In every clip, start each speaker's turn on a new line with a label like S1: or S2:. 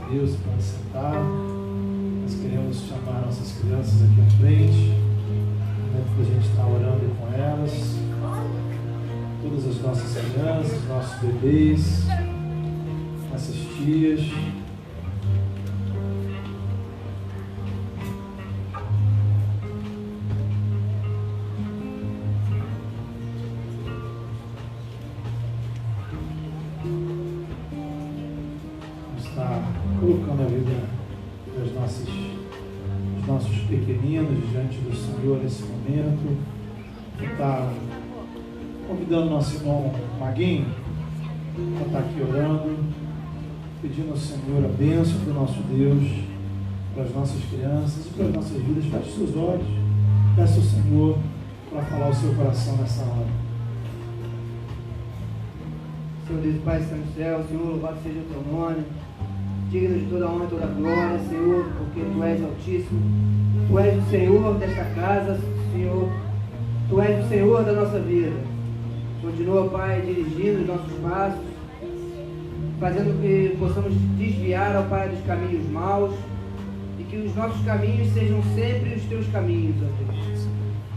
S1: Deus, pode sentar. Nós queremos chamar nossas crianças aqui à frente, para a gente estar orando com elas. Todas as nossas crianças, nossos bebês, nossas tias. Colocando a vida dos nossos pequeninos diante do Senhor nesse momento. Está convidando nosso irmão Maguinho para estar aqui orando, pedindo ao Senhor a bênção do nosso Deus para as nossas crianças e para as nossas vidas. Feche seus olhos, peça ao Senhor para falar o seu coração nessa hora.
S2: Senhor Deus, Pai, está no céu, Senhor, louvado seja o teu nome. Digno de toda honra e toda glória, Senhor, porque Tu és Altíssimo. Tu és o Senhor desta casa, Senhor. Tu és o Senhor da nossa vida. Continua, Pai, dirigindo os nossos passos, fazendo que possamos desviar, ó Pai, dos caminhos maus e que os nossos caminhos sejam sempre os Teus caminhos, ó Deus.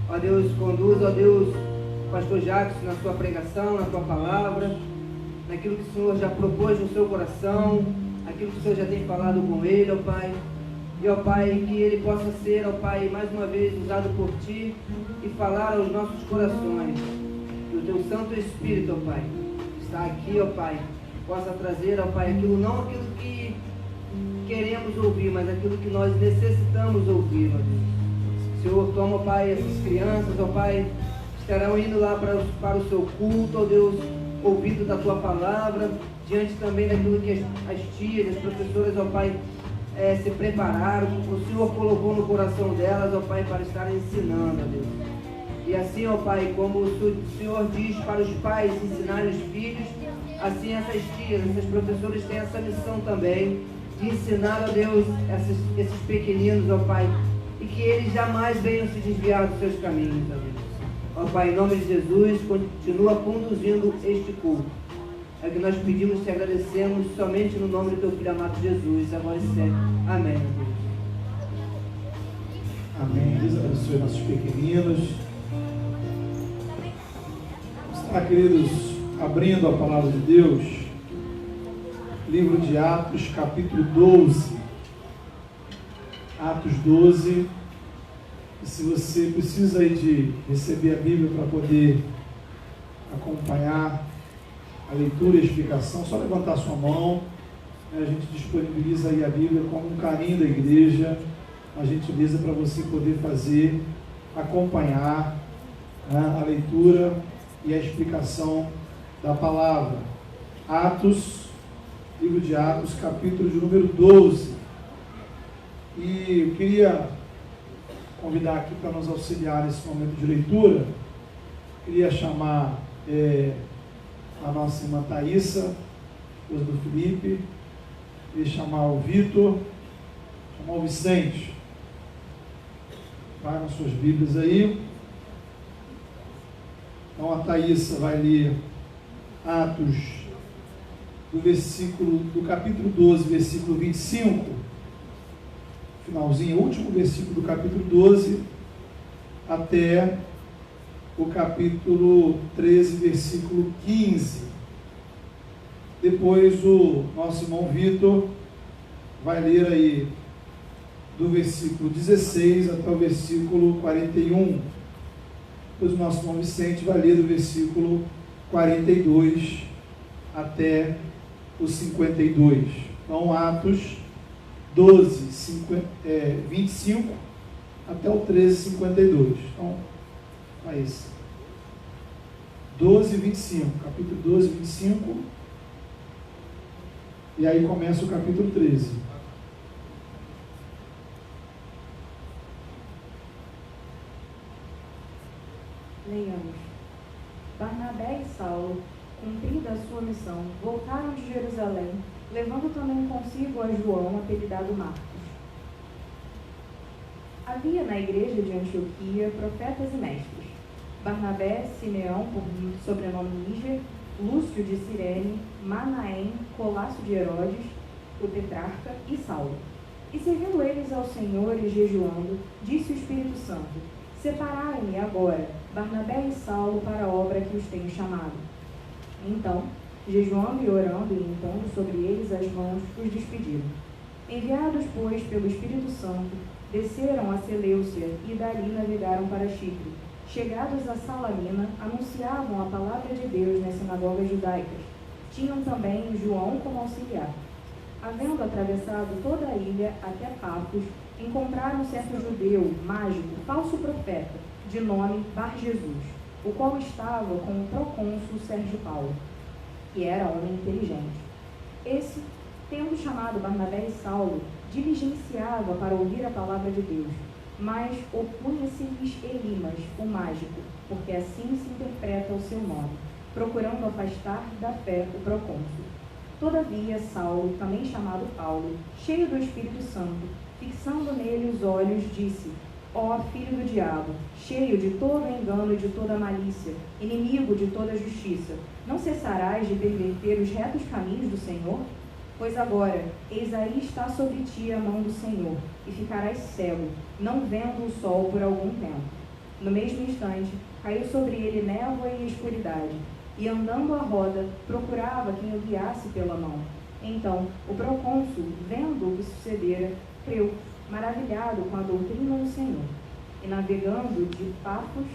S2: Ó Deus, conduza, ó Deus, o pastor Jackson na sua pregação, na Tua palavra, naquilo que o Senhor já propôs no seu coração, aquilo que o Senhor já tem falado com ele, ó Pai. E, ó Pai, que ele possa ser, ó Pai, mais uma vez usado por Ti e falar aos nossos corações. Que o Teu Santo Espírito, ó Pai, que está aqui, ó Pai, possa trazer, ó Pai, não aquilo que queremos ouvir, mas aquilo que nós necessitamos ouvir, ó Deus. Senhor, toma, ó Pai, essas crianças, ó Pai, estarão indo lá para o Seu culto, ó Deus, ouvindo da Tua palavra, diante também daquilo que as tias, as professoras, ó Pai, se prepararam, o Senhor colocou no coração delas, ó Pai, para estarem ensinando, ó Deus. E assim, ó Pai, como o Senhor diz para os pais ensinarem os filhos, assim essas tias, essas professoras têm essa missão também, de ensinar, ó Deus, esses pequeninos, ó Pai, e que eles jamais venham se desviar dos seus caminhos, ó Deus. Ó Pai, em nome de Jesus, continua conduzindo este culto. É o que nós pedimos e te agradecemos somente no nome do Teu Filho amado Jesus, agora e sempre. Amém.
S1: Amém. Deus abençoe nossos pequeninos. Vamos estar, queridos, abrindo a palavra de Deus, livro de Atos, capítulo 12. Atos 12. E se você precisa aí de receber a Bíblia para poder acompanhar a leitura e a explicação, só levantar sua mão, a gente disponibiliza aí a Bíblia com um carinho da igreja, a gentileza para você poder fazer, acompanhar, né, a leitura e a explicação da palavra. Atos, livro de Atos, capítulo de número 12. E eu queria convidar aqui para nos auxiliar nesse momento de leitura, queria chamar a nossa irmã Thaísa, esposa do Felipe, queria chamar o Vitor, chamar o Vicente. Vai nas suas Bíblias aí. Então a Thaísa vai ler Atos do capítulo 12, versículo 25, finalzinho, último versículo do capítulo 12, até o capítulo 13, versículo 15. Depois o nosso irmão Vitor vai ler aí do versículo 16 até o versículo 41. Depois o nosso irmão Vicente vai ler do versículo 42 até o 52. Então, Atos 12, 25 até o 13, 52. Então, é isso. 12, 25. Capítulo 12, 25. E aí começa o capítulo 13.
S3: Leiamos. Barnabé e Saulo, cumprida a sua missão, voltaram de Jerusalém, levando também consigo a João, apelidado Marcos. Havia na igreja de Antioquia profetas e mestres: Barnabé, Simeão, por sobrenome Níger, Lúcio de Cirene, Manaém, Colasso de Herodes, o tetrarca e Saulo. E servindo eles ao Senhor e jejuando, disse o Espírito Santo: Separai-me agora Barnabé e Saulo para a obra que os tenho chamado. Então, jejuando e orando e impondo sobre eles as mãos, os despediram. Enviados, pois, pelo Espírito Santo, desceram a Seleucia e dali navegaram para Chipre. Chegados a Salamina, anunciavam a palavra de Deus nas sinagogas judaicas. Tinham também João como auxiliar. Havendo atravessado toda a ilha até Pafos, encontraram certo judeu, mágico, falso profeta, de nome Bar-Jesus, o qual estava com o procônsul Sérgio Paulo, que era homem inteligente. Esse, tendo chamado Barnabé e Saulo, diligenciava para ouvir a palavra de Deus, mas opunha-se-lhes Elimas, o mágico, porque assim se interpreta o seu nome, procurando afastar da fé o procônsul. Todavia, Saulo, também chamado Paulo, cheio do Espírito Santo, fixando nele os olhos, disse: Ó filho do diabo, cheio de todo engano e de toda malícia, inimigo de toda justiça, não cessarás de perverter os retos caminhos do Senhor? Pois agora, eis aí está sobre ti a mão do Senhor, e ficarás cego, não vendo o sol por algum tempo. No mesmo instante, caiu sobre ele névoa e escuridade, e andando à roda, procurava quem o guiasse pela mão. Então, o procônsul, vendo o que sucedera, creu, maravilhado com a doutrina do Senhor. E navegando de Pafos,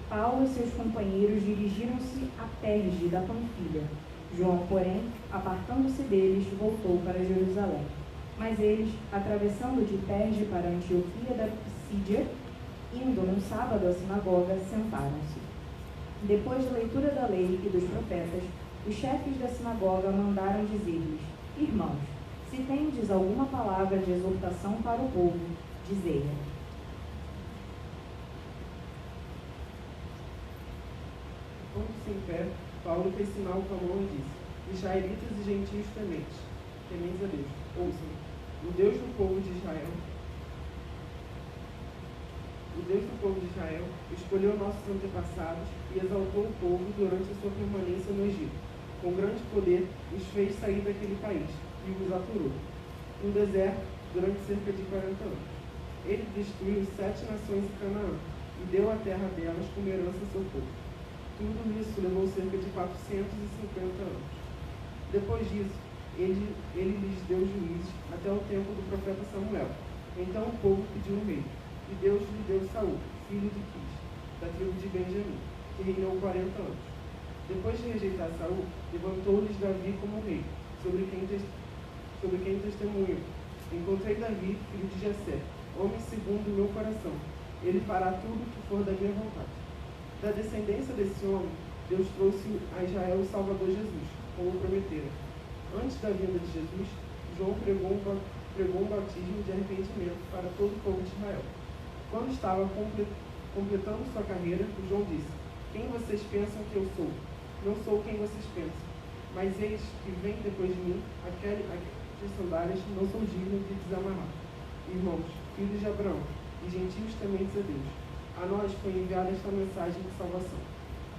S3: Paulo e seus companheiros dirigiram-se a Perge da Panfilha. João, porém, apartando-se deles, voltou para Jerusalém. Mas eles, atravessando de Perge para Antioquia da Psídia, indo num sábado à sinagoga, sentaram-se. Depois da leitura da lei e dos profetas, os chefes da sinagoga mandaram dizer-lhes: Irmãos, se tendes alguma palavra de exortação para o povo, dizei-a.
S4: Pondo-se em pé, Paulo fez sinal com a mão e disse: Israelitas e gentios tementes a Deus, ouçam, o Deus do povo de Israel, escolheu nossos antepassados e exaltou o povo durante a sua permanência no Egito. Com grande poder, os fez sair daquele país e os aturou no deserto durante cerca de 40 anos. Ele destruiu 7 nações em Canaã e deu a terra delas como herança a seu povo. Tudo isso levou cerca de 450 anos. Depois disso, ele lhes deu juízes até o tempo do profeta Samuel. Então o povo pediu um rei, e Deus lhe deu Saul, filho de Quis, da tribo de Benjamim, que reinou 40 anos. Depois de rejeitar Saul, levantou-lhes Davi como rei, sobre quem testemunho: Encontrei Davi, filho de Jessé, homem segundo o meu coração. Ele fará tudo o que for da minha vontade. Da descendência desse homem, Deus trouxe a Israel o Salvador Jesus, como prometera. Antes da vinda de Jesus, João pregou um batismo de arrependimento para todo o povo de Israel. Quando estava completando sua carreira, João disse: Quem vocês pensam que eu sou? Não sou quem vocês pensam, mas eis que vem depois de mim aquelas sandálias não sou digno de desamarrar. Irmãos, filhos de Abraão e gentios tementes a Deus, a nós foi enviada esta mensagem de salvação.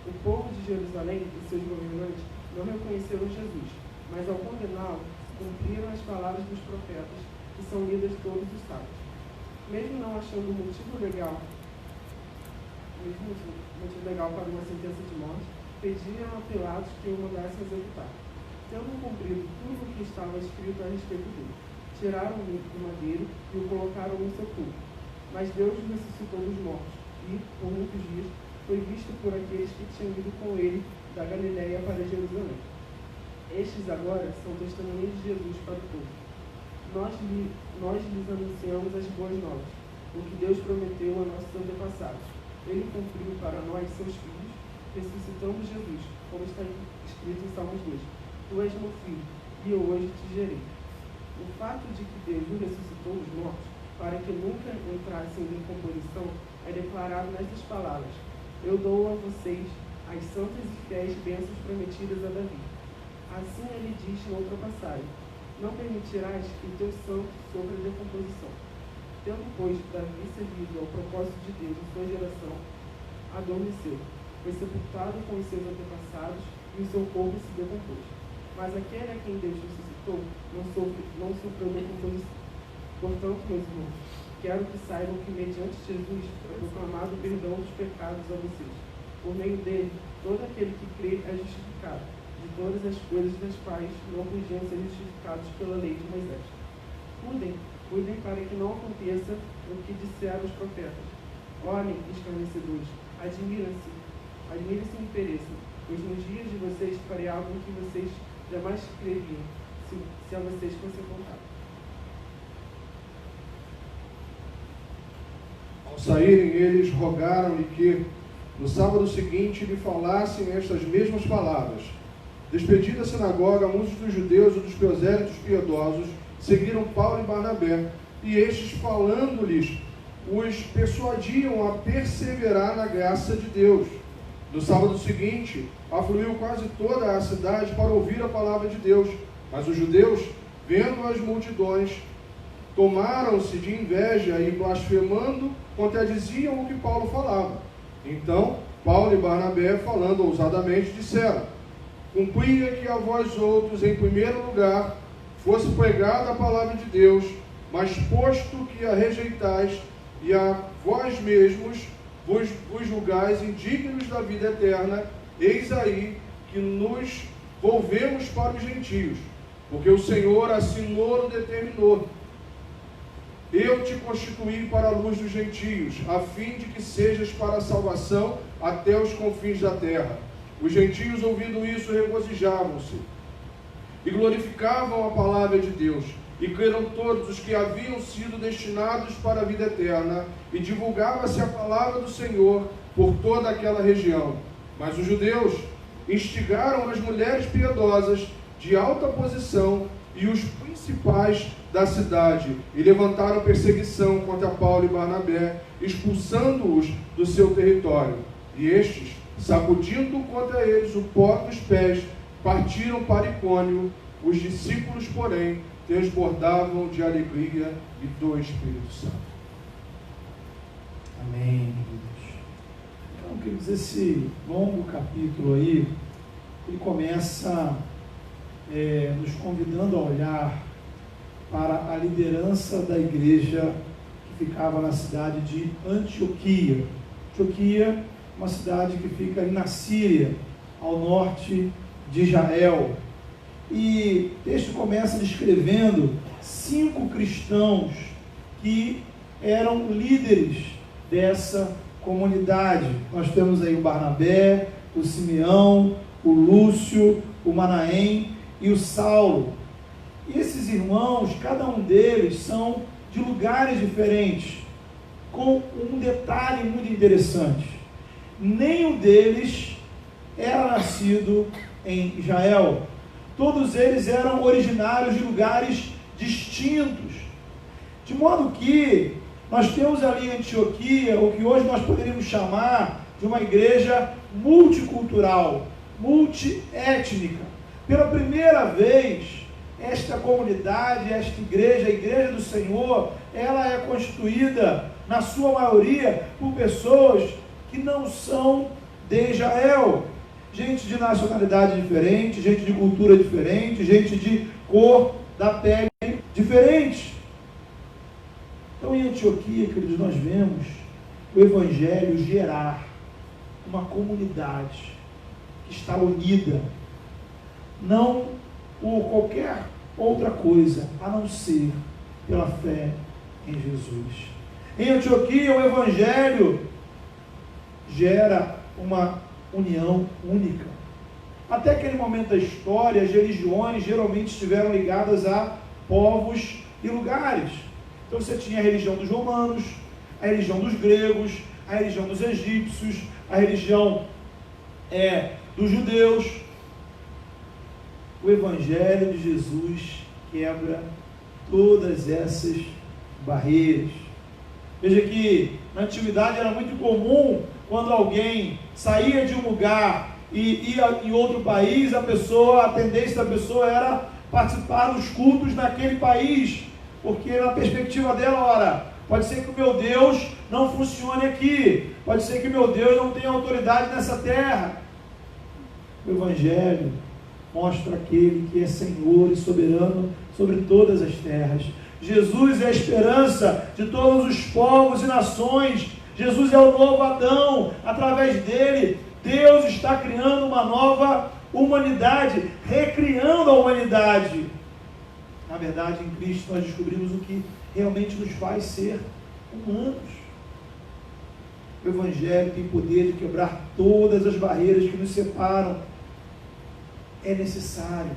S4: O povo de Jerusalém e seus governantes não reconheceram Jesus, mas ao condená-lo, cumpriram as palavras dos profetas, que são lidas todos os sábados. Mesmo não achando motivo legal para uma sentença de morte, pediram a Pilatos que o mandasse executar. Tendo cumprido tudo o que estava escrito a respeito dele, tiraram-no do madeiro e o colocaram no sepulcro. Mas Deus o ressuscitou dos mortos e, por muitos dias, foi visto por aqueles que tinham ido com ele da Galiléia para Jerusalém. Estes agora são testemunhas de Jesus para o povo. Nós lhes anunciamos as boas novas, o que Deus prometeu a nossos antepassados. Ele cumpriu para nós, seus filhos, ressuscitando Jesus, como está escrito em Salmos 2. Tu és meu filho, e eu hoje te gerei. O fato de que Deus o ressuscitou dos mortos, para que nunca entrasse em decomposição, é declarado nestas palavras: Eu dou a vocês as santas e fiéis bênçãos prometidas a Davi. Assim ele diz em outra passagem: Não permitirás que o teu santo sofra decomposição. Tendo, pois, Davi servido ao propósito de Deus em sua geração, adormeceu, foi sepultado com os seus antepassados, e o seu corpo se decompôs. Mas aquele a quem Deus ressuscitou não sofreu decomposição. Portanto, meus irmãos, quero que saibam que mediante Jesus é proclamado o perdão dos pecados a vocês. Por meio dele, todo aquele que crê é justificado de todas as coisas das quais não podiam ser justificados pela lei de Moisés. Cuidem para que não aconteça o que disseram os profetas. Olhem, escarnecedores, admirem-se e pereçam, pois nos dias de vocês farei algo que vocês jamais creriam, se a vocês fosse contado.
S5: Ao saírem eles, rogaram-lhe que, no sábado seguinte, lhe falassem estas mesmas palavras. Despedida a sinagoga, muitos dos judeus e dos prosélitos piedosos seguiram Paulo e Barnabé, e estes, falando-lhes, os persuadiam a perseverar na graça de Deus. No sábado seguinte, afluiu quase toda a cidade para ouvir a palavra de Deus, mas os judeus, vendo as multidões, tomaram-se de inveja e, blasfemando, contradiziam o que Paulo falava. Então, Paulo e Barnabé, falando ousadamente, disseram: cumpria que a vós outros, em primeiro lugar, fosse pregada a palavra de Deus, mas posto que a rejeitais e a vós mesmos vos julgais indignos da vida eterna, eis aí que nos volvemos para os gentios, porque o Senhor assim o determinou. Eu te constituí para a luz dos gentios, a fim de que sejas para a salvação até os confins da terra. Os gentios, ouvindo isso, regozijavam-se e glorificavam a palavra de Deus, e creram todos os que haviam sido destinados para a vida eterna, e divulgava-se a palavra do Senhor por toda aquela região. Mas os judeus instigaram as mulheres piedosas de alta posição e os principais da cidade, e levantaram perseguição contra Paulo e Barnabé, expulsando-os do seu território. E estes, sacudindo contra eles o pó dos pés, partiram para Icônio. Os discípulos, porém, transbordavam de alegria e do Espírito Santo.
S1: Amém, queridos. Então, queridos, esse longo capítulo aí, ele começa nos convidando a olhar para a liderança da igreja que ficava na cidade de Antioquia. Antioquia, uma cidade que fica aí na Síria, ao norte de Israel. E o texto começa descrevendo 5 cristãos que eram líderes dessa comunidade. Nós temos aí o Barnabé, o Simeão, o Lúcio, o Manaém e o Saulo. E esses irmãos, cada um deles são de lugares diferentes, com um detalhe muito interessante: nenhum deles era nascido em Israel. Todos eles eram originários de lugares distintos, de modo que nós temos ali em Antioquia o que hoje nós poderíamos chamar de uma igreja multicultural, multiétnica. Pela primeira vez, esta comunidade, esta igreja, a igreja do Senhor, ela é constituída, na sua maioria, por pessoas que não são de Israel. Gente de nacionalidade diferente, gente de cultura diferente, gente de cor da pele diferente. Então, em Antioquia, queridos, nós vemos o Evangelho gerar uma comunidade que está unida, não por qualquer outra coisa, a não ser pela fé em Jesus. Em Antioquia, o Evangelho gera uma união única. Até aquele momento da história, as religiões geralmente estiveram ligadas a povos e lugares. Então você tinha a religião dos romanos, a religião dos gregos, a religião dos egípcios, a religião dos judeus. O Evangelho de Jesus quebra todas essas barreiras. Veja que na antiguidade era muito comum, quando alguém saía de um lugar e ia em outro país, a tendência da pessoa era participar dos cultos naquele país, porque na perspectiva dela, ora, pode ser que o meu Deus não funcione aqui, pode ser que o meu Deus não tenha autoridade nessa terra. O Evangelho mostra aquele que é Senhor e soberano sobre todas as terras. Jesus é a esperança de todos os povos e nações. Jesus é o novo Adão. Através dele, Deus está criando uma nova humanidade, recriando a humanidade. Na verdade, em Cristo nós descobrimos o que realmente nos faz ser humanos. O Evangelho tem poder de quebrar todas as barreiras que nos separam. É necessário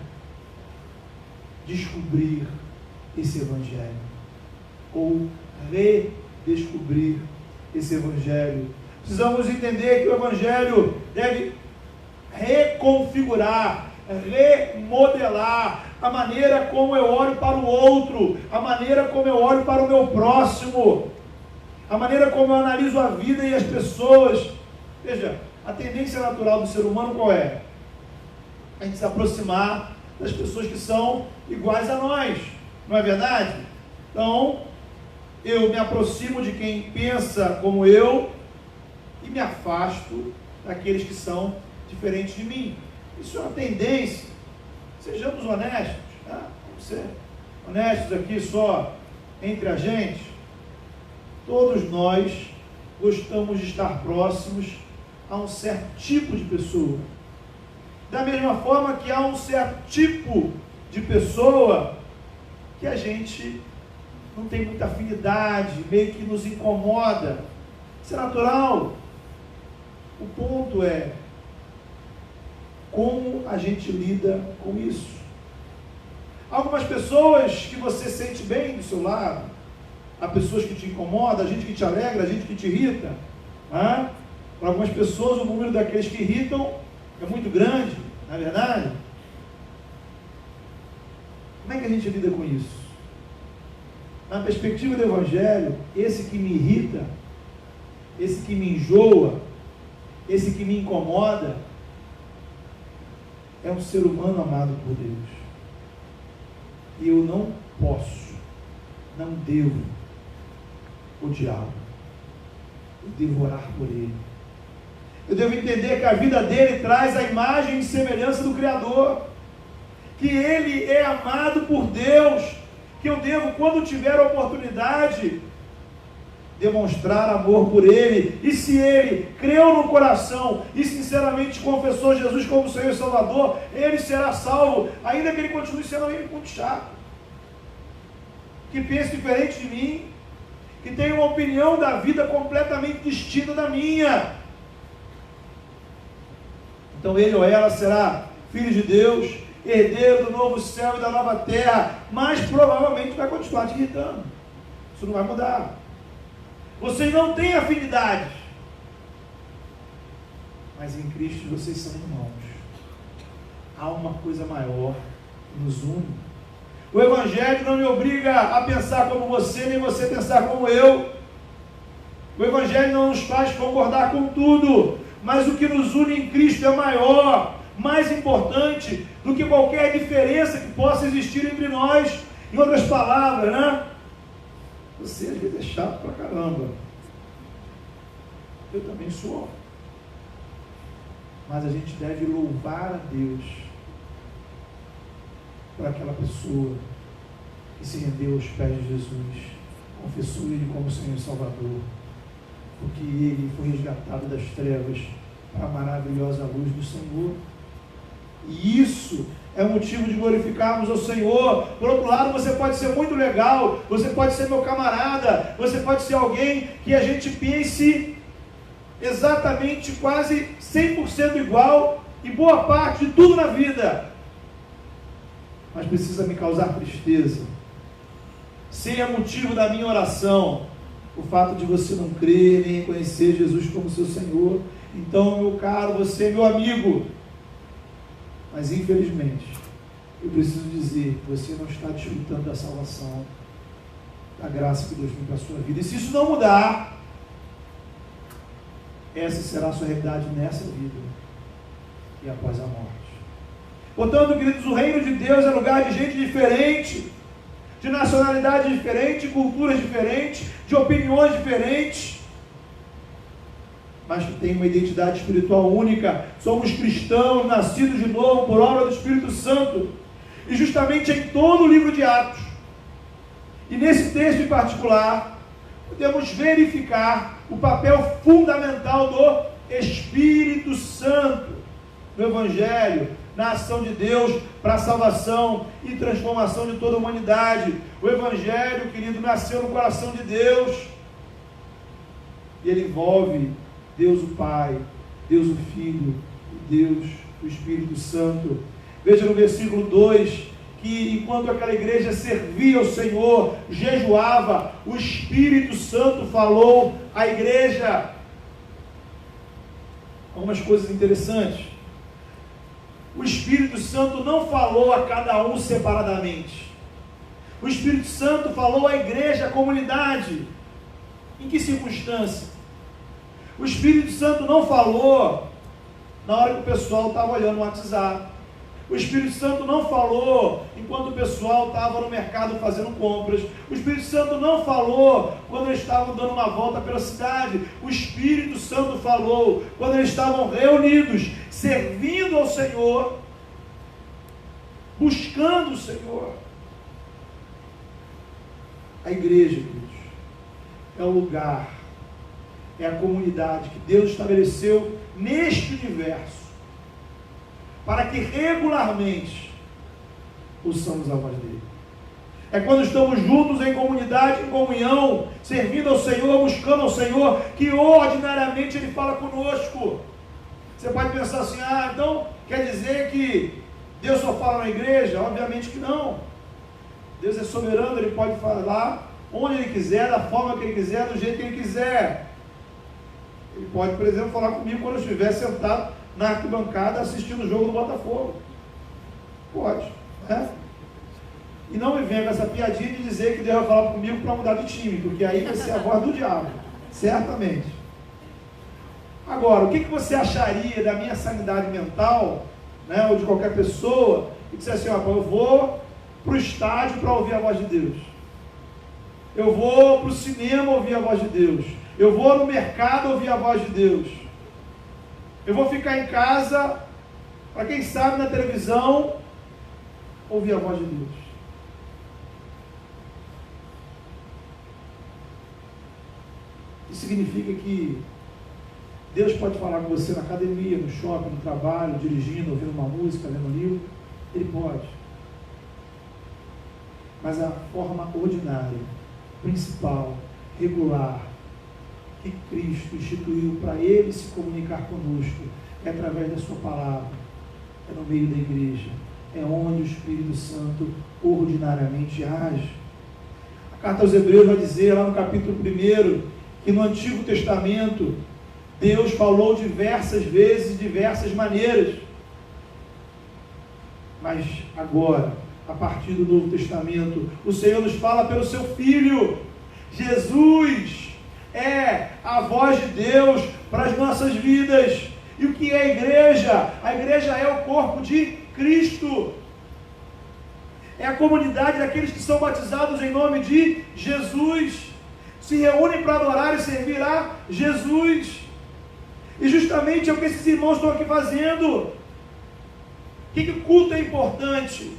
S1: descobrir esse Evangelho, ou redescobrir esse Evangelho. Precisamos entender que o Evangelho deve reconfigurar, remodelar a maneira como eu olho para o outro, a maneira como eu olho para o meu próximo, a maneira como eu analiso a vida e as pessoas. Veja, a tendência natural do ser humano qual é? A gente se aproximar das pessoas que são iguais a nós, não é verdade? Então, eu me aproximo de quem pensa como eu e me afasto daqueles que são diferentes de mim. Isso é uma tendência. Sejamos honestos, tá? Vamos ser honestos aqui só entre a gente. Todos nós gostamos de estar próximos a um certo tipo de pessoa. Da mesma forma que há um certo tipo de pessoa que a gente não tem muita afinidade, meio que nos incomoda. Isso é natural. O ponto é como a gente lida com isso. Algumas pessoas que você sente bem do seu lado, há pessoas que te incomodam, há gente que te alegra, há gente que te irrita. Para algumas pessoas o número daqueles que irritam é muito grande, não é verdade? Como é que a gente lida com isso? Na perspectiva do Evangelho, esse que me irrita, esse que me enjoa, esse que me incomoda, é um ser humano amado por Deus. E eu não posso, não devo odiá-lo. Eu devo orar por ele. Eu devo entender que a vida dele traz a imagem e semelhança do Criador. Que ele é amado por Deus. Que eu devo, quando tiver a oportunidade, demonstrar amor por ele. E se ele creu no coração e sinceramente confessou Jesus como Senhor e Salvador, ele será salvo, ainda que ele continue sendo alguém muito chato, que pense diferente de mim, que tenha uma opinião da vida completamente distinta da minha. Então ele ou ela será filho de Deus, herdeiro do novo céu e da nova terra, mas provavelmente vai continuar te irritando. Isso não vai mudar. Vocês não têm afinidade, mas em Cristo vocês são irmãos. Há uma coisa maior que nos une. O Evangelho não me obriga a pensar como você, nem você pensar como eu. O Evangelho não nos faz concordar com tudo, mas o que nos une em Cristo é maior, mais importante do que qualquer diferença que possa existir entre nós. Em outras palavras, né? Você às vezes é chato pra caramba. Eu também sou. Mas a gente deve louvar a Deus por aquela pessoa que se rendeu aos pés de Jesus, confessou Ele como Senhor e Salvador, porque Ele foi resgatado das trevas para a maravilhosa luz do Senhor. E isso é motivo de glorificarmos ao Senhor. Por outro lado, você pode ser muito legal, você pode ser meu camarada, você pode ser alguém que a gente pense exatamente quase 100% igual em boa parte de tudo na vida, mas precisa me causar tristeza. Seria motivo da minha oração o fato de você não crer nem conhecer Jesus como seu Senhor. Então, meu caro, você é meu amigo, mas infelizmente eu preciso dizer que você não está desfrutando da salvação, da graça que Deus tem para a sua vida. E se isso não mudar, essa será a sua realidade nessa vida e após a morte. Portanto, queridos, o reino de Deus é lugar de gente diferente, de nacionalidade diferente, de culturas diferentes, de opiniões diferentes. mas que têm uma identidade espiritual única. Somos cristãos, nascidos de novo por obra do Espírito Santo. E justamente em todo o livro de Atos, e nesse texto em particular, podemos verificar o papel fundamental do Espírito Santo no Evangelho, na ação de Deus para a salvação e transformação de toda a humanidade. O Evangelho, querido, nasceu no coração de Deus, e ele envolve Deus o Pai, Deus o Filho e Deus o Espírito Santo. Veja no versículo 2, que enquanto aquela igreja servia ao Senhor, jejuava, o Espírito Santo falou à igreja. Algumas coisas interessantes. O Espírito Santo não falou a cada um separadamente. O Espírito Santo falou à igreja, à comunidade. Em que circunstância? O Espírito Santo não falou na hora que o pessoal estava olhando o WhatsApp. O Espírito Santo não falou enquanto o pessoal estava no mercado fazendo compras. O Espírito Santo não falou quando eles estavam dando uma volta pela cidade. O Espírito Santo falou quando eles estavam reunidos, servindo ao Senhor, buscando o Senhor. A igreja, queridos, é o lugar, é a comunidade que Deus estabeleceu neste universo, para que regularmente ouçamos a voz dele. É quando estamos juntos em comunidade, em comunhão, servindo ao Senhor, buscando ao Senhor, que ordinariamente ele fala conosco. Você pode pensar assim, então quer dizer que Deus só fala na igreja? Obviamente que não. Deus é soberano, ele pode falar onde ele quiser, da forma que ele quiser, do jeito que ele quiser. Ele pode, por exemplo, falar comigo quando eu estiver sentado na arquibancada assistindo o jogo do Botafogo. Pode, né? E não me venha com essa piadinha de dizer que Deus vai falar comigo para mudar de time, porque aí vai ser a voz do diabo, certamente. Agora, o que você acharia da minha sanidade mental, né, ou de qualquer pessoa, que disser assim, eu vou para o estádio para ouvir a voz de Deus, eu vou para o cinema ouvir a voz de Deus, eu vou no mercado ouvir a voz de Deus, eu vou ficar em casa, para quem sabe na televisão, ouvir a voz de Deus. Isso significa que Deus pode falar com você na academia, no shopping, no trabalho, dirigindo, ouvindo uma música, lendo um livro. Ele pode. Mas a forma ordinária, principal, regular, que Cristo instituiu para Ele se comunicar conosco, é através da sua palavra, é no meio da igreja, é onde o Espírito Santo ordinariamente age. A carta aos Hebreus vai dizer, lá no capítulo 1, que no Antigo Testamento, Deus falou diversas vezes, de diversas maneiras. Mas agora, a partir do Novo Testamento, o Senhor nos fala pelo seu Filho. Jesus é a voz de Deus para as nossas vidas. E o que é a igreja? A igreja é o corpo de Cristo. É a comunidade daqueles que são batizados em nome de Jesus. Se reúnem para adorar e servir a Jesus. E justamente é o que esses irmãos estão aqui fazendo. Por que o culto é importante?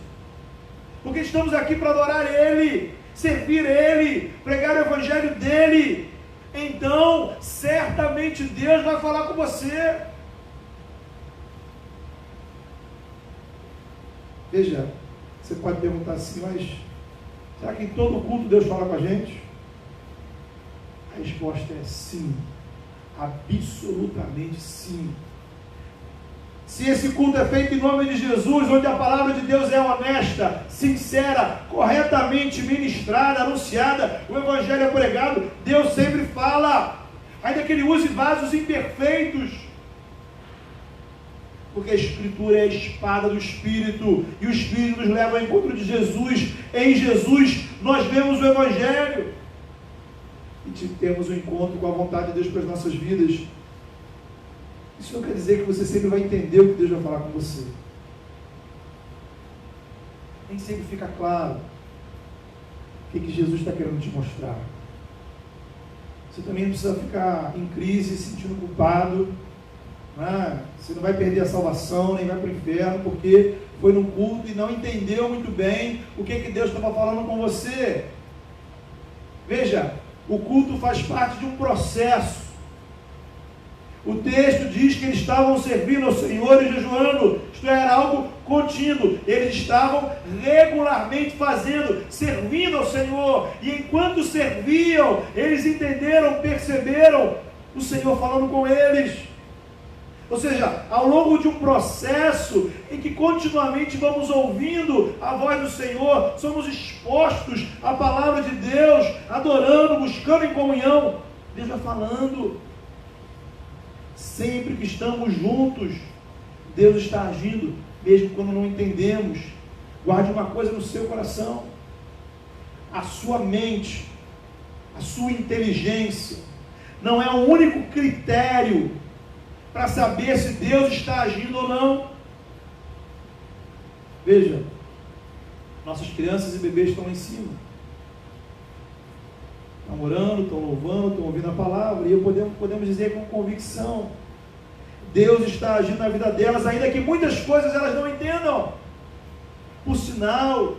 S1: Porque estamos aqui para adorar Ele, servir Ele, pregar o Evangelho dEle. Então, certamente Deus vai falar com você. Veja, você pode perguntar assim, mas será que em todo culto Deus fala com a gente? A resposta é sim, absolutamente sim. Se esse culto é feito em nome de Jesus, onde a palavra de Deus é honesta, sincera, corretamente ministrada, anunciada, o Evangelho é pregado, Deus sempre fala, ainda que Ele use vasos imperfeitos, porque a Escritura é a espada do Espírito, e o Espírito nos leva ao encontro de Jesus. Em Jesus nós vemos o Evangelho, e temos um encontro com a vontade de Deus para as nossas vidas. Isso não quer dizer que você sempre vai entender o que Deus vai falar com você. Nem sempre fica claro o que Jesus está querendo te mostrar. Você também não precisa ficar em crise, se sentindo culpado. Né? Você não vai perder a salvação, nem vai para o inferno, porque foi num culto e não entendeu muito bem o que Deus estava falando com você. Veja, o culto faz parte de um processo. O texto diz que eles estavam servindo ao Senhor e jejuando. Isto era algo contínuo. Eles estavam regularmente servindo ao Senhor. E enquanto serviam, eles entenderam, perceberam o Senhor falando com eles. Ou seja, ao longo de um processo em que continuamente vamos ouvindo a voz do Senhor, somos expostos à palavra de Deus, adorando, buscando em comunhão, Deus vai falando. Sempre que estamos juntos, Deus está agindo, mesmo quando não entendemos. Guarde uma coisa no seu coração: a sua mente, a sua inteligência, não é o único critério para saber se Deus está agindo ou não. Veja, nossas crianças e bebês estão lá em cima, estão orando, estão louvando, estão ouvindo a palavra, e podemos dizer com convicção: Deus está agindo na vida delas, ainda que muitas coisas elas não entendam. Por sinal,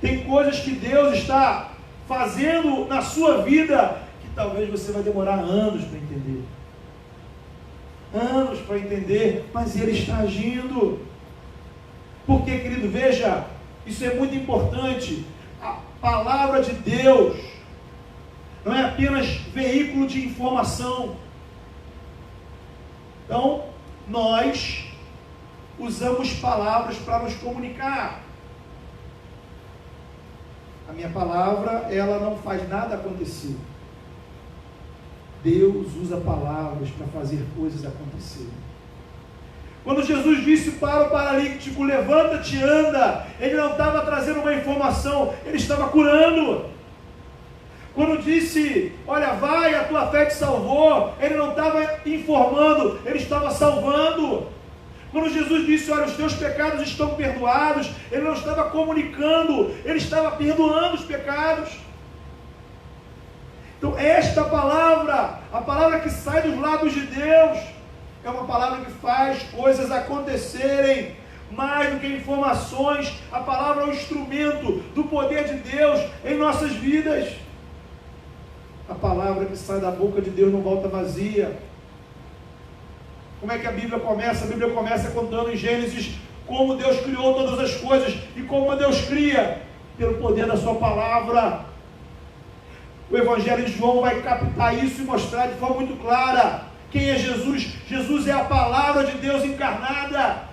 S1: tem coisas que Deus está fazendo na sua vida que talvez você vai demorar anos para entender. Anos para entender, mas Ele está agindo. Porque, querido, veja, isso é muito importante. A palavra de Deus não é apenas veículo de informação. Então, nós usamos palavras para nos comunicar. A minha palavra, ela não faz nada acontecer. Deus usa palavras para fazer coisas acontecerem. Quando Jesus disse para o paralítico: levanta-te, anda, Ele não estava trazendo uma informação, Ele estava curando. Quando disse: olha, vai, a tua fé te salvou, Ele não estava informando, Ele estava salvando. Quando Jesus disse: olha, os teus pecados estão perdoados, Ele não estava comunicando, Ele estava perdoando os pecados. Então, esta palavra, a palavra que sai dos lábios de Deus, é uma palavra que faz coisas acontecerem. Mais do que informações, a palavra é um instrumento do poder de Deus em nossas vidas. A palavra que sai da boca de Deus não volta vazia. Como é que a Bíblia começa? A Bíblia começa contando em Gênesis como Deus criou todas as coisas. E como Deus cria? Pelo poder da sua palavra. O Evangelho de João vai captar isso e mostrar de forma muito clara. Quem é Jesus? Jesus é a palavra de Deus encarnada.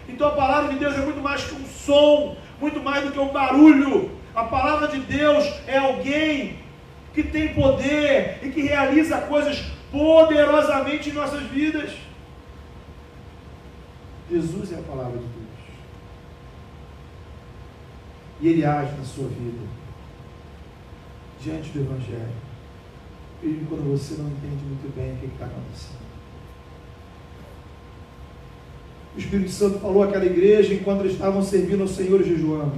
S1: Então a palavra de Deus é muito mais que um som, muito mais do que um barulho. A palavra de Deus é alguém que tem poder e que realiza coisas poderosamente em nossas vidas. Jesus é a palavra de Deus. E Ele age na sua vida. Diante do Evangelho, mesmo quando você não entende muito bem o que está acontecendo. O Espírito Santo falou àquela igreja enquanto eles estavam servindo ao Senhor e jejuando.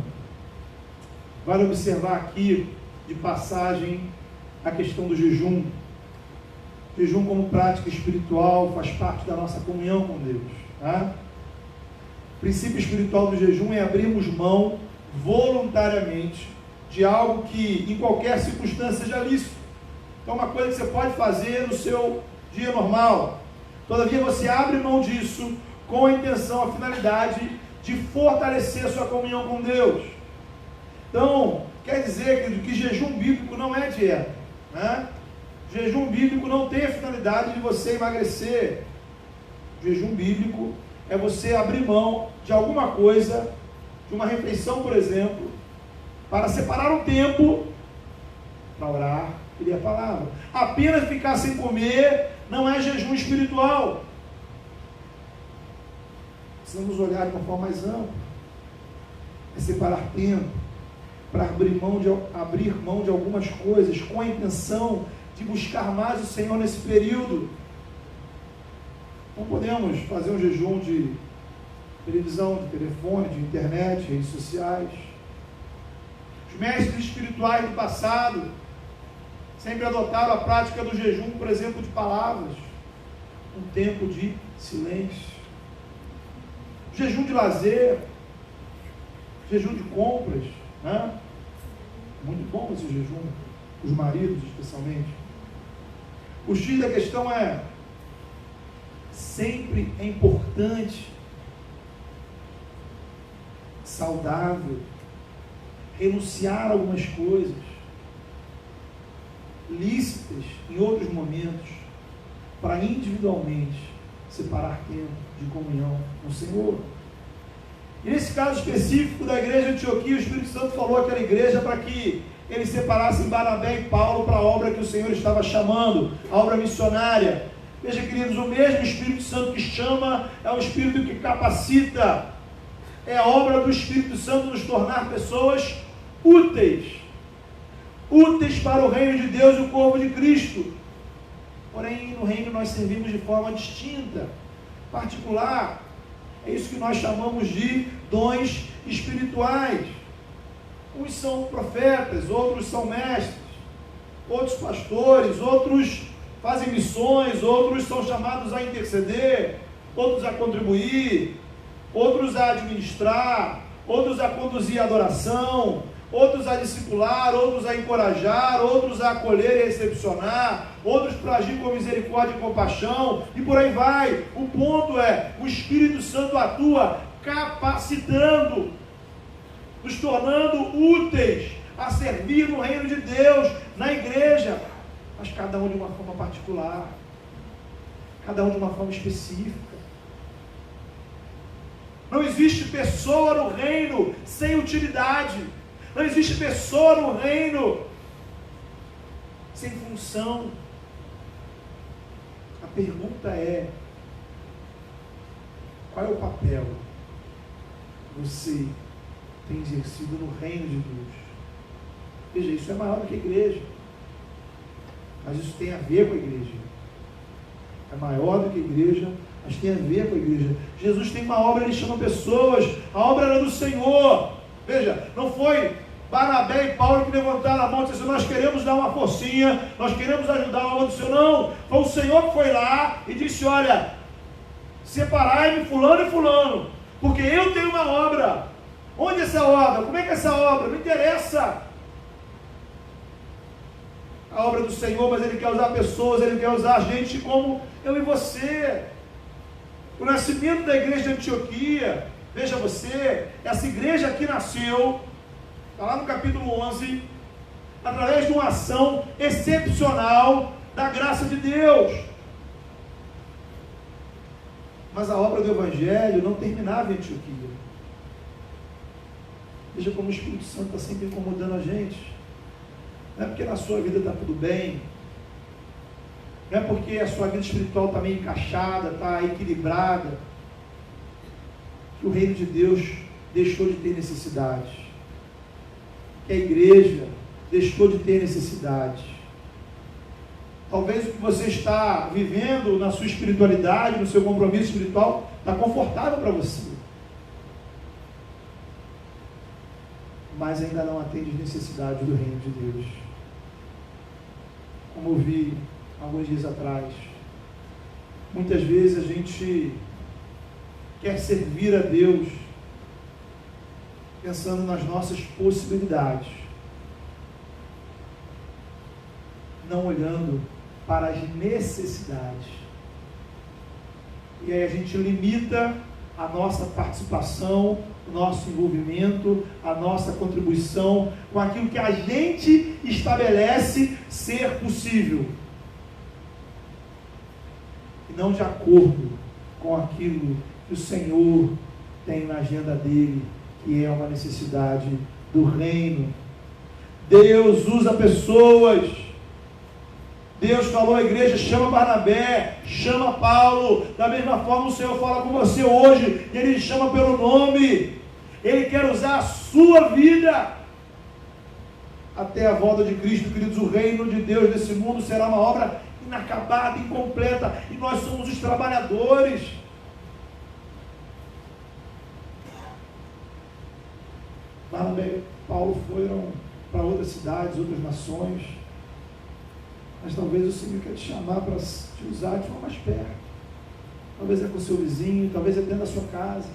S1: Vale observar aqui, de passagem, a questão do jejum. Jejum como prática espiritual faz parte da nossa comunhão com Deus. Tá? O princípio espiritual do jejum é abrirmos mão voluntariamente de algo que em qualquer circunstância seja lícito. Então, uma coisa que você pode fazer no seu dia normal. Todavia, você abre mão disso com a intenção, a finalidade de fortalecer a sua comunhão com Deus. Então, quer dizer, querido, que jejum bíblico não é dieta. Né? Jejum bíblico não tem a finalidade de você emagrecer. Jejum bíblico é você abrir mão de alguma coisa, de uma refeição, por exemplo, para separar um tempo para orar e ler a palavra. Apenas ficar sem comer não é jejum espiritual. Precisamos olhar de uma forma mais ampla. É separar tempo para abrir mão de algumas coisas com a intenção de buscar mais o Senhor nesse período. Não podemos fazer um jejum de televisão, de telefone, de internet, redes sociais. Os mestres espirituais do passado sempre adotaram a prática do jejum, por exemplo, de palavras, um tempo de silêncio, jejum de lazer, jejum de compras, né? Muito bom esse jejum, os maridos especialmente. O X da questão é, sempre é importante, saudável, renunciar a algumas coisas lícitas em outros momentos, para individualmente separar tempo de comunhão com o Senhor. E nesse caso específico da igreja de Antioquia, o Espírito Santo falou àquela igreja para que eles separassem Barnabé e Paulo para a obra que o Senhor estava chamando, a obra missionária. Veja, queridos, o mesmo Espírito Santo que chama é o Espírito que capacita. É a obra do Espírito Santo nos tornar pessoas úteis para o reino de Deus e o corpo de Cristo. Porém, no reino nós servimos de forma distinta, particular. É isso que nós chamamos de dons espirituais. Uns são profetas, outros são mestres, outros pastores, outros fazem missões, outros são chamados a interceder, outros a contribuir, outros a administrar, outros a conduzir a adoração, outros a discipular, outros a encorajar, outros a acolher e recepcionar, outros para agir com misericórdia e compaixão, e por aí vai. O ponto é, o Espírito Santo atua capacitando, nos tornando úteis a servir no reino de Deus, na igreja, mas cada um de uma forma particular, cada um de uma forma específica. Não existe pessoa no reino sem utilidade. Não existe pessoa no reino sem função. A pergunta é: qual é o papel que você tem exercido no reino de Deus? Veja, isso é maior do que a igreja, mas isso tem a ver com a igreja. É maior do que a igreja, mas tem a ver com a igreja. Jesus tem uma obra, ele chama pessoas, a obra era do Senhor. Veja, não foi Barnabé e Paulo que levantaram a mão e disseram: nós queremos dar uma forcinha, nós queremos ajudar a obra do Senhor. Não, foi o Senhor que foi lá e disse: olha, separai-me fulano e fulano, porque eu tenho uma obra. Onde é essa obra? Como é que é essa obra? Não interessa a obra do Senhor, mas Ele quer usar pessoas, Ele quer usar gente como eu e você. O nascimento da igreja de Antioquia, veja você, essa igreja aqui nasceu, está lá no capítulo 11, através de uma ação excepcional da graça de Deus. Mas a obra do Evangelho não terminava em Antioquia. Veja como o Espírito Santo está sempre incomodando a gente. Não é porque na sua vida está tudo bem, não é porque a sua vida espiritual está meio encaixada, está equilibrada, que o reino de Deus deixou de ter necessidade, que a igreja deixou de ter necessidade. Talvez o que você está vivendo na sua espiritualidade, no seu compromisso espiritual, está confortável para você, mas ainda não atende as necessidades do reino de Deus. Como eu vi alguns dias atrás, muitas vezes a gente quer servir a Deus pensando nas nossas possibilidades, não olhando para as necessidades. E aí a gente limita a nossa participação, o nosso envolvimento, a nossa contribuição com aquilo que a gente estabelece ser possível, e não de acordo com aquilo que o Senhor tem na agenda dele, que é uma necessidade do reino. Deus usa pessoas. Deus falou à igreja: chama Barnabé, chama Paulo. Da mesma forma o Senhor fala com você hoje, e Ele te chama pelo nome. Ele quer usar a sua vida até a volta de Cristo. Queridos, o reino de Deus nesse mundo será uma obra inacabada, incompleta, e nós somos os trabalhadores. Barnabé e Paulo foram para outras cidades, outras nações, mas talvez o Senhor quer te chamar para te usar de forma mais perto. Talvez é com o seu vizinho, talvez é dentro da sua casa,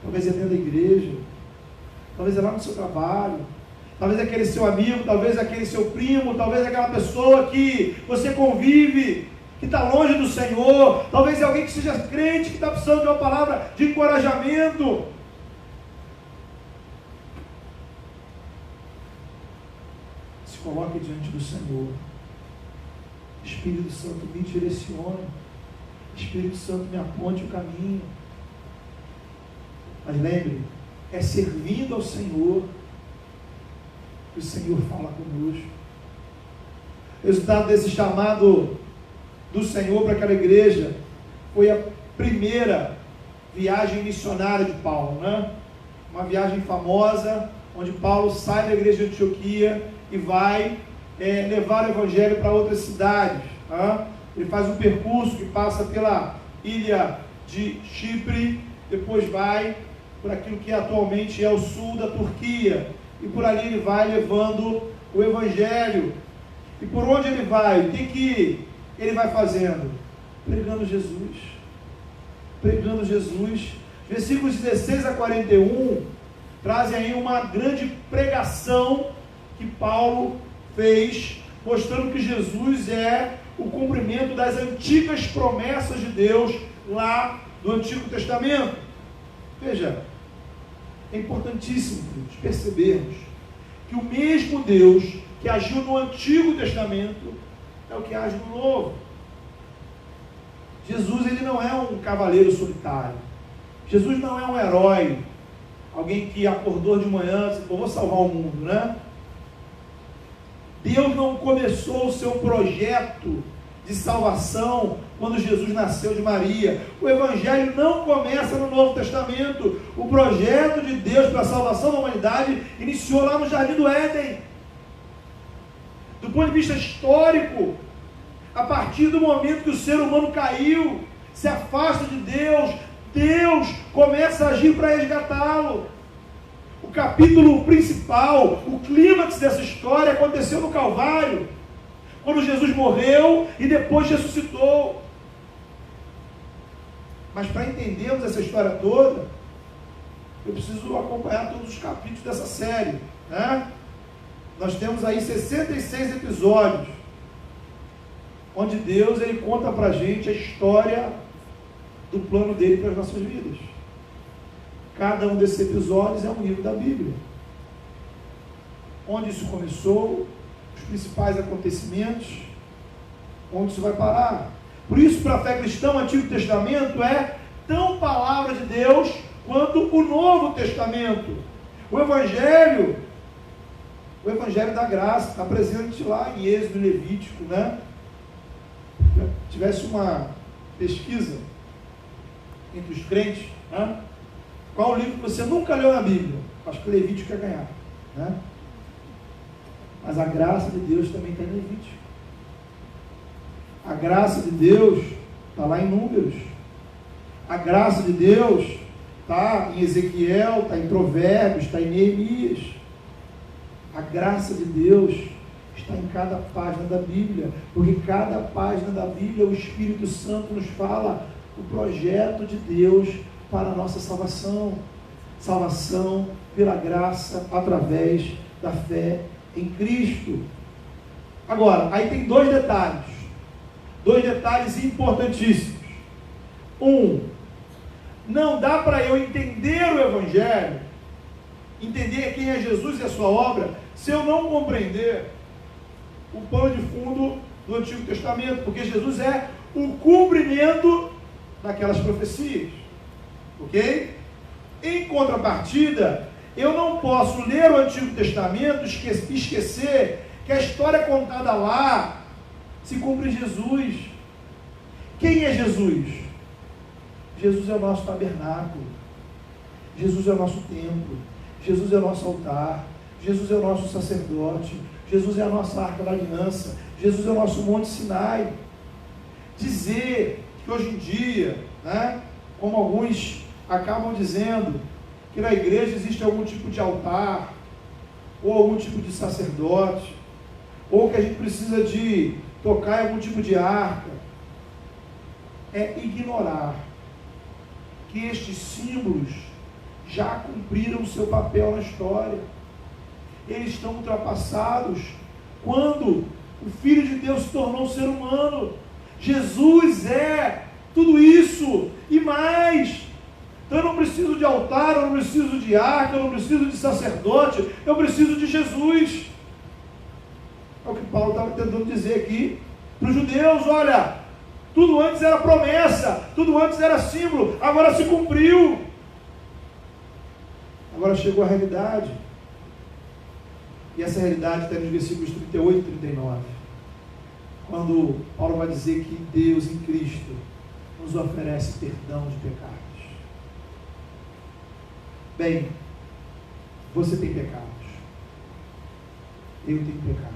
S1: talvez é dentro da igreja, talvez é lá no seu trabalho, talvez é aquele seu amigo, talvez é aquele seu primo, talvez é aquela pessoa que você convive, que está longe do Senhor, talvez é alguém que seja crente, que está precisando de uma palavra de encorajamento. Se coloque diante do Senhor. Espírito Santo, me direcione. Espírito Santo, me aponte o caminho. Mas lembre, é servindo ao Senhor que o Senhor fala conosco. O resultado desse chamado do Senhor para aquela igreja foi a primeira viagem missionária de Paulo, né? Uma viagem famosa, onde Paulo sai da igreja de Antioquia e vai levar o evangelho para outras cidades. Tá? Ele faz um percurso que passa pela ilha de Chipre, depois vai por aquilo que atualmente é o sul da Turquia, e por ali ele vai levando o evangelho. E por onde ele vai? O que ele vai fazendo? Pregando Jesus. Pregando Jesus. Versículos 16 a 41 trazem aí uma grande pregação que Paulo fez, mostrando que Jesus é o cumprimento das antigas promessas de Deus lá do Antigo Testamento. Veja, é importantíssimo percebermos que o mesmo Deus que agiu no Antigo Testamento é o que age no Novo. Jesus, ele não é um cavaleiro solitário. Jesus não é um herói, alguém que acordou de manhã e disse, vou salvar o mundo, né? Deus não começou o seu projeto de salvação quando Jesus nasceu de Maria. O Evangelho não começa no Novo Testamento. O projeto de Deus para a salvação da humanidade iniciou lá no Jardim do Éden. Do ponto de vista histórico, a partir do momento que o ser humano caiu, se afasta de Deus, Deus começa a agir para resgatá-lo. O capítulo principal, o clímax dessa história aconteceu no Calvário, quando Jesus morreu e depois ressuscitou. Mas para entendermos essa história toda, eu preciso acompanhar todos os capítulos dessa série, né? Nós temos aí 66 episódios, onde Deus ele conta para a gente a história do plano dele para as nossas vidas. Cada um desses episódios é um livro da Bíblia. Onde isso começou, os principais acontecimentos, onde isso vai parar. Por isso, para a fé cristã, o Antigo Testamento é tão palavra de Deus quanto o Novo Testamento. O Evangelho da graça, está presente lá em Êxodo e Levítico, né? Se tivesse uma pesquisa entre os crentes, né? Qual o livro que você nunca leu na Bíblia? Acho que Levítico quer ganhar, né? Mas a graça de Deus também está em Levítico. A graça de Deus está lá em Números. A graça de Deus está em Ezequiel, está em Provérbios, está em Neemias. A graça de Deus está em cada página da Bíblia, porque cada página da Bíblia o Espírito Santo nos fala o projeto de Deus para a nossa salvação. Salvação pela graça através da fé em Cristo. Agora, aí tem dois detalhes importantíssimos. Não dá para eu entender o Evangelho, entender quem é Jesus e a sua obra, se eu não compreender o pano de fundo do Antigo Testamento, porque Jesus é o cumprimento daquelas profecias, ok? Em contrapartida, eu não posso ler o Antigo Testamento e esquecer que a história contada lá se cumpre em Jesus. Quem é Jesus? Jesus é o nosso tabernáculo, Jesus é o nosso templo, Jesus é o nosso altar, Jesus é o nosso sacerdote, Jesus é a nossa arca da aliança, Jesus é o nosso Monte Sinai. Dizer que hoje em dia, né, como alguns acabam dizendo, que na igreja existe algum tipo de altar, ou algum tipo de sacerdote, ou que a gente precisa de tocar em algum tipo de arca, é ignorar que estes símbolos já cumpriram o seu papel na história. Eles estão ultrapassados quando o Filho de Deus se tornou um ser humano. Jesus é tudo isso e mais. Então eu não preciso de altar, eu não preciso de arca, eu não preciso de sacerdote, eu preciso de Jesus. É o que Paulo estava tentando dizer aqui para os judeus. Olha, tudo antes era promessa, tudo antes era símbolo, agora se cumpriu. Agora chegou a realidade. E essa realidade está nos versículos 38 e 39. Quando Paulo vai dizer que Deus em Cristo nos oferece perdão de pecados. Bem, você tem pecados. Eu tenho pecados.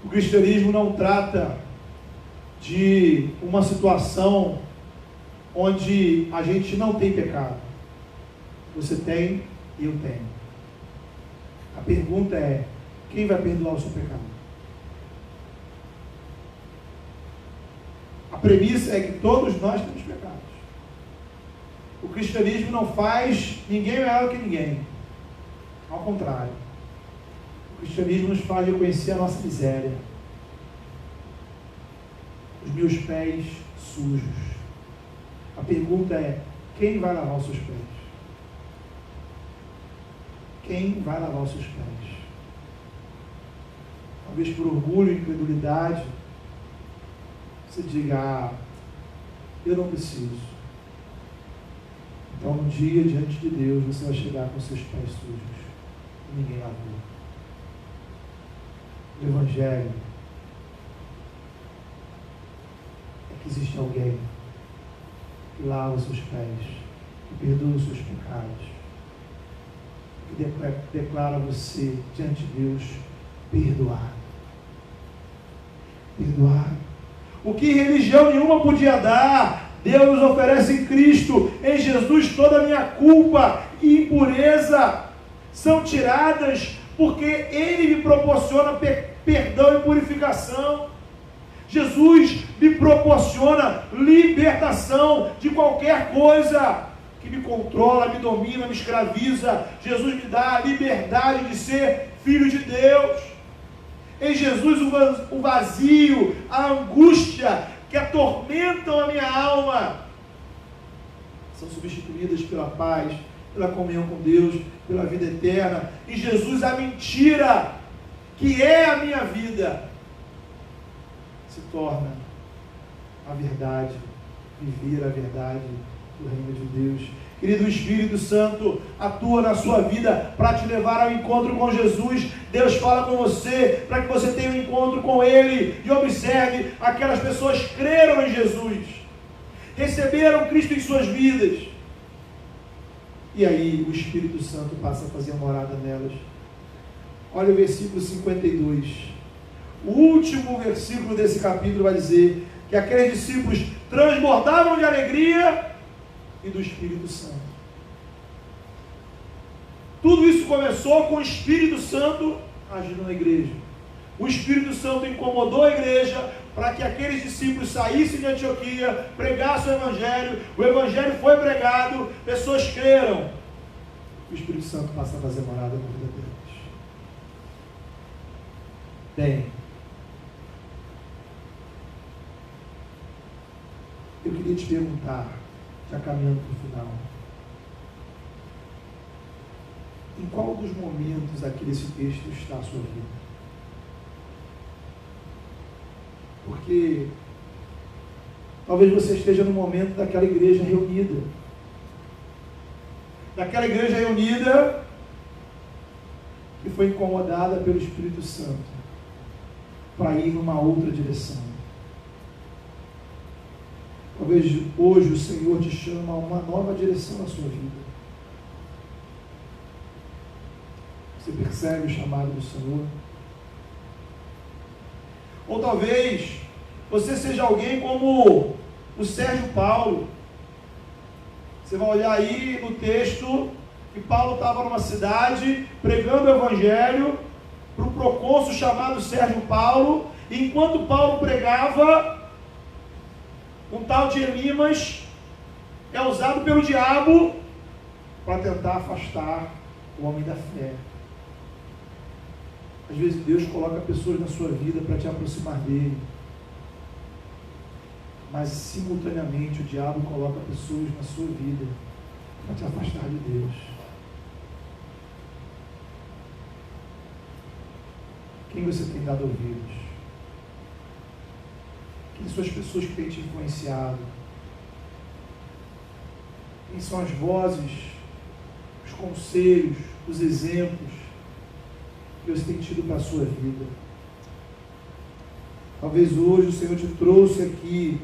S1: O cristianismo não trata de uma situação onde a gente não tem pecado. Você tem e eu tenho. A pergunta é: quem vai perdoar o seu pecado? A premissa é que todos nós temos pecados. O cristianismo não faz ninguém melhor que ninguém. Ao contrário. O cristianismo nos faz reconhecer a nossa miséria. Os meus pés sujos. A pergunta é: quem vai lavar os seus pés? Quem vai lavar os seus pés? Talvez por orgulho e incredulidade, você diga: eu não preciso. Então, um dia, diante de Deus, você vai chegar com seus pés sujos e ninguém lavou. O Evangelho é que existe alguém que lava os seus pés, que perdoa os seus pecados, que declara você diante de Deus perdoado. Perdoado. O que religião nenhuma podia dar, Deus nos oferece em Cristo. Em Jesus toda a minha culpa e impureza são tiradas, porque Ele me proporciona perdão e purificação. Jesus me proporciona libertação de qualquer coisa que me controla, me domina, me escraviza. Jesus me dá a liberdade de ser filho de Deus. Em Jesus o vazio, a angústia que atormentam a minha alma são substituídas pela paz, pela comunhão com Deus, pela vida eterna. Em Jesus a mentira, que é a minha vida, se torna a verdade, viver a verdade do reino de Deus. Querido, o Espírito Santo atua na sua vida para te levar ao encontro com Jesus. Deus fala com você para que você tenha um encontro com Ele. E observe, aquelas pessoas creram em Jesus, receberam Cristo em suas vidas. E aí o Espírito Santo passa a fazer morada nelas. Olha o versículo 52. O último versículo desse capítulo vai dizer que aqueles discípulos transbordavam de alegria e do Espírito Santo. Tudo isso começou com o Espírito Santo agindo na igreja. O Espírito Santo incomodou a igreja para que aqueles discípulos saíssem de Antioquia, pregassem o Evangelho foi pregado, pessoas creram. O Espírito Santo passa a fazer morada na vida deles. Bem, eu queria te perguntar, já caminhando para o final, em qual dos momentos aqui desse texto está a sua vida? Porque talvez você esteja no momento daquela igreja reunida. Daquela igreja reunida que foi incomodada pelo Espírito Santo para ir numa outra direção. Talvez hoje o Senhor te chama a uma nova direção na sua vida. Você percebe o chamado do Senhor? Ou talvez você seja alguém como o Sérgio Paulo. Você vai olhar aí no texto que Paulo estava numa cidade pregando o Evangelho para o procônsul chamado Sérgio Paulo, e enquanto Paulo pregava, um tal de Elimas é usado pelo diabo para tentar afastar o homem da fé. Às vezes Deus coloca pessoas na sua vida para te aproximar dele, mas simultaneamente o diabo coloca pessoas na sua vida para te afastar de Deus. Quem você tem dado ouvidos? Quem são as pessoas que têm te influenciado? Quem são as vozes, os conselhos, os exemplos que Deus tem tido para a sua vida? Talvez hoje o Senhor te trouxe aqui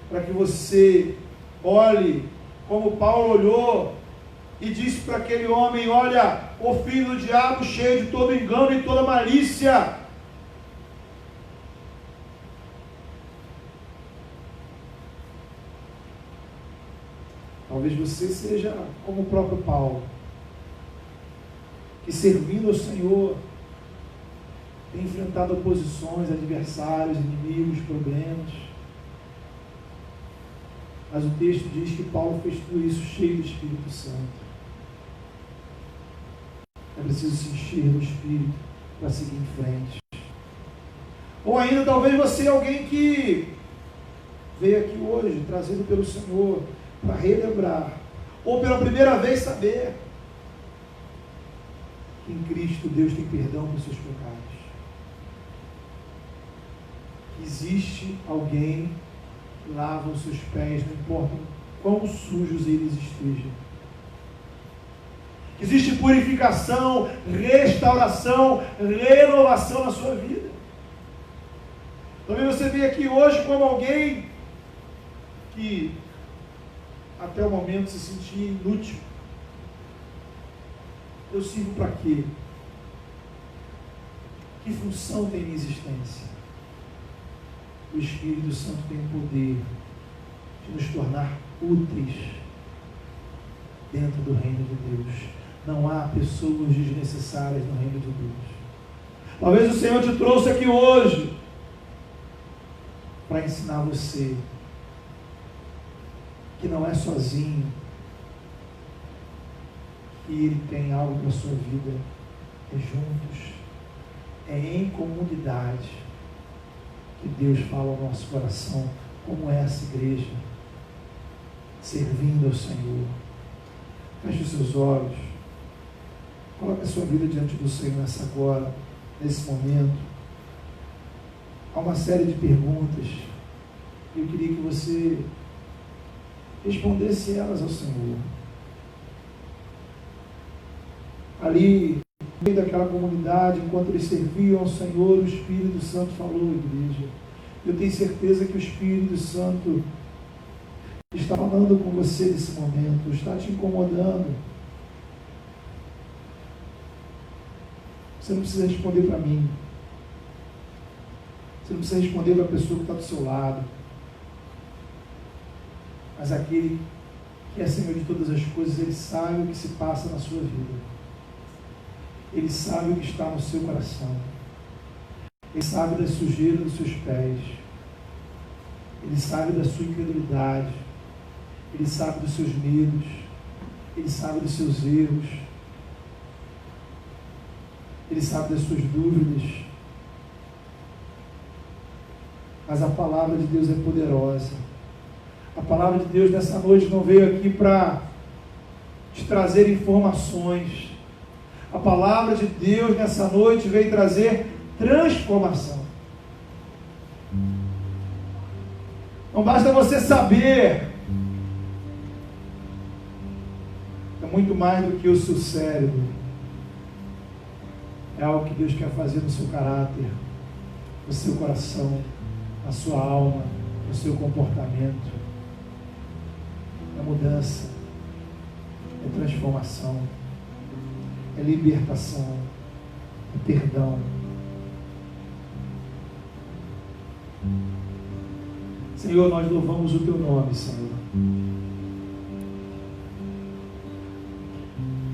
S1: para que você olhe como Paulo olhou e disse para aquele homem: olha, o filho do diabo cheio de todo engano e toda malícia. Talvez você seja como o próprio Paulo, que servindo ao Senhor tem enfrentado oposições, adversários, inimigos, problemas. Mas o texto diz que Paulo fez tudo isso cheio do Espírito Santo. É preciso se encher do Espírito para seguir em frente. Ou ainda talvez você é alguém que veio aqui hoje, trazido pelo Senhor, para relembrar, ou pela primeira vez saber que em Cristo Deus tem perdão dos seus pecados. Que existe alguém que lava os seus pés, não importa quão sujos eles estejam. Que existe purificação, restauração, renovação na sua vida. Também você veio aqui hoje como alguém que até o momento se sentia inútil. Eu sirvo para quê? Que função tem minha existência? O Espírito Santo tem o poder de nos tornar úteis dentro do reino de Deus. Não há pessoas desnecessárias no reino de Deus. Talvez o Senhor te trouxe aqui hoje para ensinar você que não é sozinho, que Ele tem algo para a sua vida. É juntos, é em comunidade que Deus fala ao nosso coração, como é essa igreja, servindo ao Senhor. Feche os seus olhos, coloque a sua vida diante do Senhor nesse momento. Há uma série de perguntas, e eu queria que você respondesse elas ao Senhor. Ali, no meio daquela comunidade, enquanto eles serviam ao Senhor, o Espírito Santo falou à igreja. Eu tenho certeza que o Espírito Santo está falando com você nesse momento, está te incomodando. Você não precisa responder para mim. Você não precisa responder para a pessoa que está do seu lado. Mas aquele que é Senhor de todas as coisas, Ele sabe o que se passa na sua vida. Ele sabe o que está no seu coração. Ele sabe da sujeira dos seus pés. Ele sabe da sua incredulidade. Ele sabe dos seus medos. Ele sabe dos seus erros. Ele sabe das suas dúvidas. Mas a palavra de Deus é poderosa. A palavra de Deus nessa noite não veio aqui para te trazer informações. A palavra de Deus nessa noite veio trazer transformação. Não basta você saber. É muito mais do que o seu cérebro. É algo que Deus quer fazer no seu caráter, no seu coração, na sua alma, no seu comportamento. É mudança, é transformação, é libertação, é perdão. Senhor, nós louvamos o Teu nome, Senhor.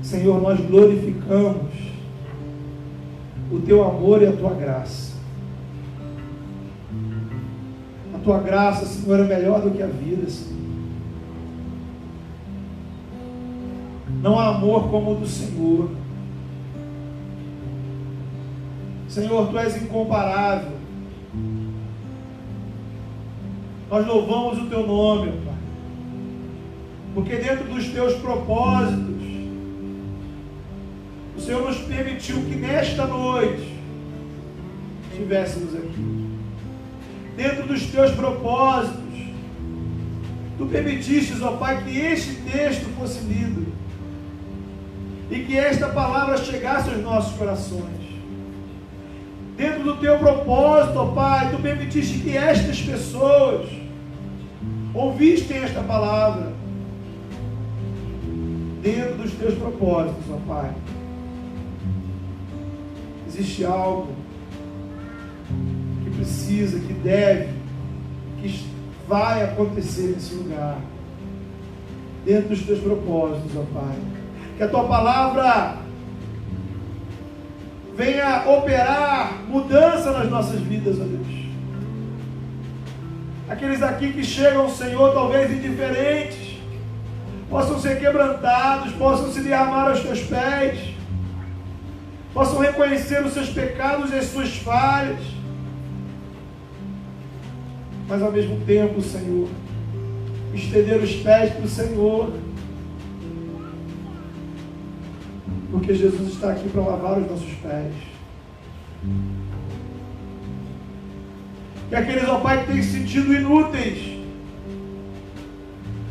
S1: Senhor, nós glorificamos o teu amor e a tua graça. A tua graça, Senhor, é melhor do que a vida, Senhor. Não há amor como o do Senhor. Senhor, Tu és incomparável. Nós louvamos o Teu nome, Pai. Porque dentro dos Teus propósitos, o Senhor nos permitiu que nesta noite estivéssemos aqui. Dentro dos Teus propósitos, Tu permitistes, ó Pai, que este texto fosse lido e que esta palavra chegasse aos nossos corações. Dentro do Teu propósito, ó Pai, Tu permitiste que estas pessoas ouvissem esta palavra. Dentro dos Teus propósitos, ó Pai, existe algo que precisa, que deve, que vai acontecer nesse lugar. Dentro dos Teus propósitos, ó Pai. Que a Tua palavra venha operar mudança nas nossas vidas, ó Deus. Aqueles aqui que chegam, Senhor, talvez indiferentes, possam ser quebrantados, possam se derramar aos Teus pés, possam reconhecer os seus pecados e as suas falhas, mas ao mesmo tempo, Senhor, estender os pés para o Senhor, porque Jesus está aqui para lavar os nossos pés. Que aqueles, ó Pai, que têm se sentido inúteis,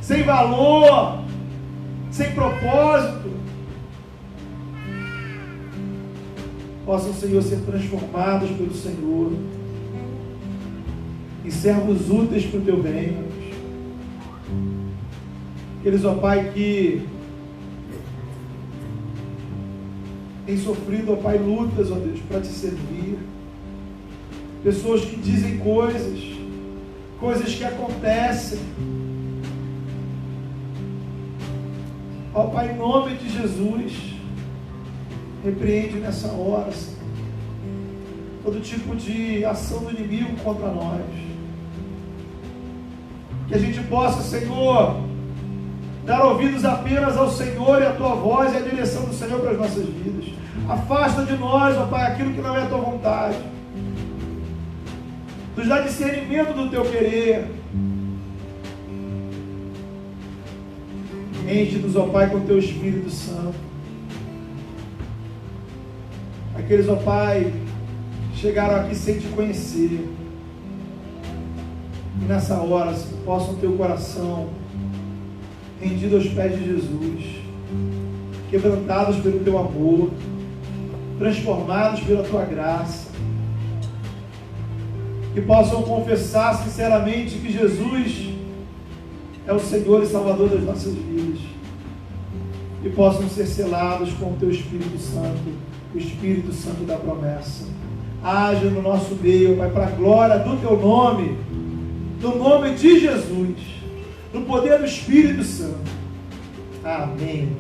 S1: sem valor, sem propósito, possam, Senhor, ser transformados pelo Senhor e servos úteis para o Teu reino. Aqueles, ó Pai, que têm sofrido, ó Pai, lutas, ó Deus, para Te servir. Pessoas que dizem coisas que acontecem. Ó Pai, em nome de Jesus, repreende nessa hora, Senhor, todo tipo de ação do inimigo contra nós. Que a gente possa, Senhor, dar ouvidos apenas ao Senhor e à Tua voz e à direção do Senhor para as nossas vidas. Afasta de nós, ó Pai, aquilo que não é a Tua vontade. Nos dá discernimento do Teu querer. Enche-nos, ó Pai, com o Teu Espírito Santo. Aqueles, ó Pai, que chegaram aqui sem Te conhecer, e nessa hora, Senhor, possam ter o coração rendido aos pés de Jesus, quebrantados pelo Teu amor, transformados pela Tua graça, que possam confessar sinceramente que Jesus é o Senhor e Salvador das nossas vidas, e possam ser selados com o Teu Espírito Santo, o Espírito Santo da promessa. Haja no nosso meio, Pai, para a glória do Teu nome, no nome de Jesus, no poder do Espírito Santo. Amém.